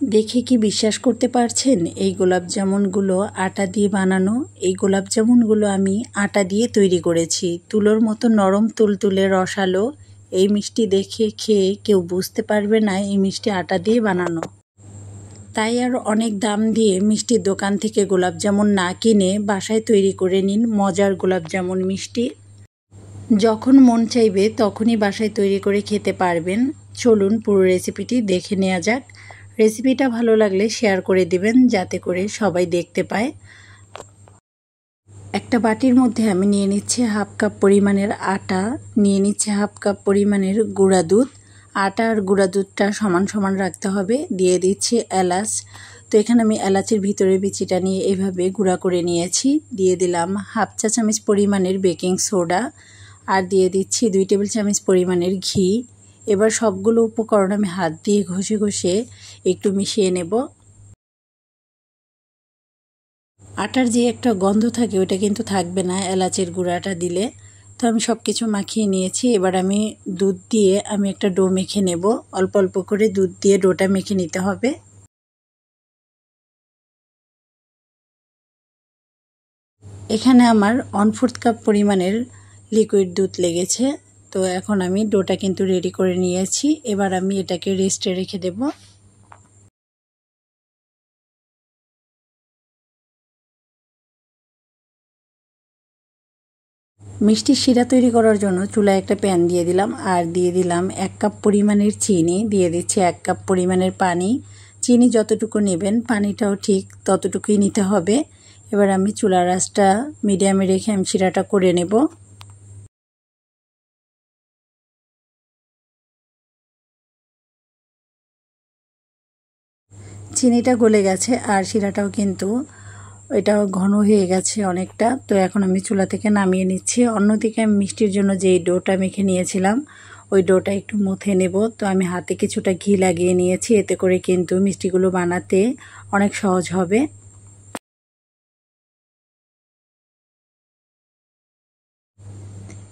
দেখে কি বিশ্বাস করতে পারছেন এই গোলাপ জামুনগুলো আটা দিয়ে বানানো? এই গোলাপ জামুনগুলো আমি আটা দিয়ে তৈরি করেছি। তুলোর মতো নরম তুলতুলে রসালো। এই মিষ্টি দেখে খেয়ে কেউ বুঝতে পারবে না এই মিষ্টি আটা দিয়ে বানানো। তাই আর অনেক দাম দিয়ে মিষ্টির দোকান থেকে গোলাপ জামুন না কিনে বাসায় তৈরি করে নিন মজার গোলাপ জামুন মিষ্টি। যখন মন চাইবে তখনই বাসায় তৈরি করে খেতে পারবেন। চলুন পুরো রেসিপিটি দেখে নেওয়া যাক। রেসিপিটা ভালো লাগলে শেয়ার করে দিবেন যাতে করে সবাই দেখতে পায়। একটা বাটির মধ্যে আমি নিয়ে নিচ্ছি হাফ কাপ পরিমাণের আটা, নিয়ে নিচ্ছি হাফ কাপ পরিমাণের গুঁড়া দুধ। আটা আর গুঁড়া দুধটা সমান সমান রাখতে হবে। দিয়ে দিচ্ছি এলাচ। তো এখানে আমি এলাচের ভিতরে বিচিটা নিয়ে এভাবে গুঁড়া করে নিয়েছি। দিয়ে দিলাম হাফ চা চামচ পরিমাণের বেকিং সোডা আর দিয়ে দিচ্ছি 2 টেবিল চামচ পরিমাণের ঘি। এবার সবগুলো উপকরণ আমি হাত দিয়ে ঘষে ঘষে একটু মিশিয়ে নেব। আটার যে একটা গন্ধ থাকে ওটা কিন্তু থাকবে না এলাচের গুঁড়াটা দিলে। তো আমি সব কিছু মাখিয়ে নিয়েছি। এবার আমি দুধ দিয়ে আমি একটা ডো মেখে নেব। অল্প অল্প করে দুধ দিয়ে ডোটা মেখে নিতে হবে। এখানে আমার 1/4 কাপ পরিমাণের লিকুইড দুধ লেগেছে। তো এখন আমি ডোটা কিন্তু রেডি করে নিয়েছি। এবার আমি এটাকে রেস্টে রেখে দেব। মিষ্টির শিরা তৈরি করার জন্য চুলায় একটা প্যান দিয়ে দিলাম আর দিয়ে দিলাম 1 কাপ পরিমাণের চিনি, দিয়ে দিচ্ছি 1 কাপ পরিমাণের পানি। চিনি যতটুকু নেবেন পানিটাও ঠিক ততটুকুই নিতে হবে। এবার আমি চুলার আঁচটা মিডিয়ামে রেখে আমি শিরাটা করে নেব। চিনিটা গলে গেছে আর শিরাটাও কিন্তু এটাও ঘন হয়ে গেছে অনেকটা। তো এখন আমি চুলা থেকে নামিয়ে নিচ্ছি। অন্যদিকে আমি মিষ্টির জন্য যেই ডোটা মেখে নিয়েছিলাম ওই ডোটা একটু মুথে নেব। তো আমি হাতে কিছুটা ঘি লাগিয়ে নিয়েছি, এতে করে কিন্তু মিষ্টিগুলো বানাতে অনেক সহজ হবে।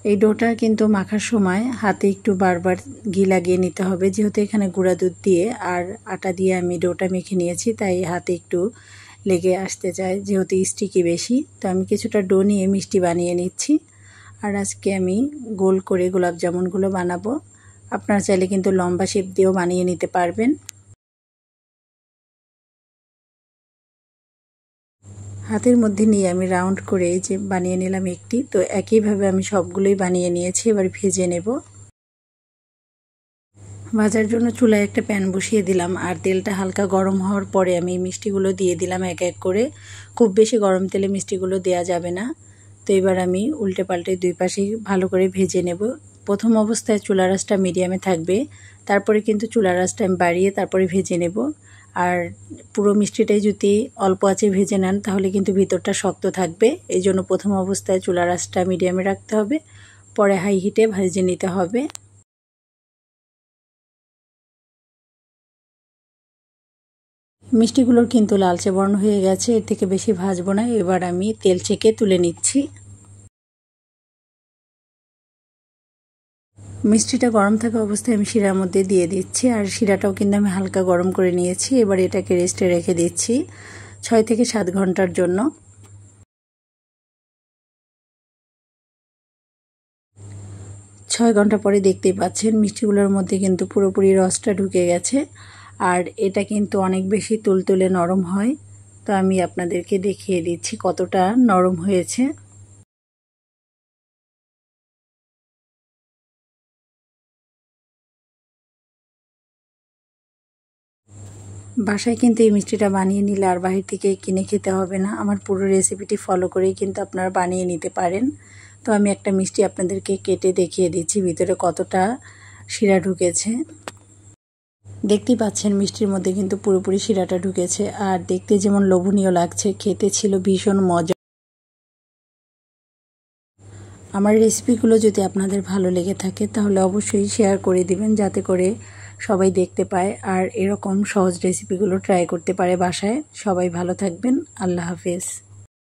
এই ডোটা কিন্তু মাখার সময় হাতে একটু বারবার ঘি লাগিয়ে নিতে হবে, যেহেতু এখানে গুঁড়া দুধ দিয়ে আর আটা দিয়ে আমি ডোটা মেখে নিয়েছি তাই হাতে একটু লেগে আসতে চায়, যেহেতু স্টিকি বেশি। তো আমি কিছুটা ডো নিয়ে মিষ্টি বানিয়ে নিচ্ছি। আর আজকে আমি গোল করে গোলাপ জামুনগুলো বানাবো। আপনারা চাইলে কিন্তু লম্বা শেপ দিয়েও বানিয়ে নিতে পারবেন। হাতের মধ্যে নিয়ে আমি রাউন্ড করে যে বানিয়ে নিলাম একটি। তো একইভাবে আমি সবগুলোই বানিয়ে নিয়েছি। এবার ভেজে নেব। ভাজার জন্য চুলায় একটা প্যান বসিয়ে দিলাম আর তেলটা হালকা গরম হওয়ার পরে আমি মিষ্টিগুলো দিয়ে দিলাম এক এক করে। খুব বেশি গরম তেলে মিষ্টিগুলো দেওয়া যাবে না। তো এবার আমি উল্টে পাল্টে দুই পাশেই ভালো করে ভেজে নেব। প্রথম অবস্থায় চুলার আঁচটা মিডিয়ামে থাকবে, তারপরে কিন্তু চুলার আঁচটা আমি বাড়িয়ে তারপরে ভেজে নেব। আর পুরো মিষ্টিটাই যদি অল্প আঁচে ভেজে নেন তাহলে কিন্তু ভিতরটা শক্ত থাকবে। এই জন্য প্রথম অবস্থায় চুলার আঁচটা মিডিয়ামে রাখতে হবে, পরে হাই হিটে ভেজে নিতে হবে। মিষ্টিগুলোর কিন্তু লালচে বর্ণ হয়ে গেছে, এর থেকে বেশি ভাজবো না। এবার আমি তেল ছেঁকে তুলে নিচ্ছি। মিষ্টিটা গরম থাকা অবস্থায় আমি শিরার মধ্যে দিয়ে দিচ্ছি আর শিরাটাও কিন্তু আমি হালকা গরম করে নিয়েছি। এবার এটাকে রেস্টে রেখে দিচ্ছি 6 থেকে 7 ঘন্টার জন্য। 6 ঘন্টা পরে দেখতেই পাচ্ছেন মিষ্টিগুলোর মধ্যে কিন্তু পুরোপুরি রসটা ঢুকে গেছে আর এটা কিন্তু অনেক বেশি তুলতুলে নরম হয়। তো আমি আপনাদেরকে দেখিয়ে দিচ্ছি কতটা নরম হয়েছে। বাসায় কিন্তু এই মিষ্টিটা বানিয়ে নিলে আর বাহির থেকে কিনে খেতে হবে না। আমার পুরো রেসিপিটি ফলো করেই কিন্তু আপনারা বানিয়ে নিতে পারেন। তো আমি একটা মিষ্টি আপনাদেরকে কেটে দেখিয়ে দিচ্ছি ভিতরে কতটা শিরা ঢুকেছে। দেখতেই পাচ্ছেন মিষ্টির মধ্যে কিন্তু পুরোপুরি শিরাটা ঢুকেছে আর দেখতে যেমন লোভনীয় লাগছে, খেতে ছিল ভীষণ মজা। আমার রেসিপিগুলো যদি আপনাদের ভালো লেগে থাকে তাহলে অবশ্যই শেয়ার করে দিবেন, যাতে করে সবাই দেখতে পায় আর এরকম সহজ রেসিপিগুলো ট্রাই করতে পারে বাসায়। সবাই ভালো থাকবেন। আল্লাহ হাফেজ।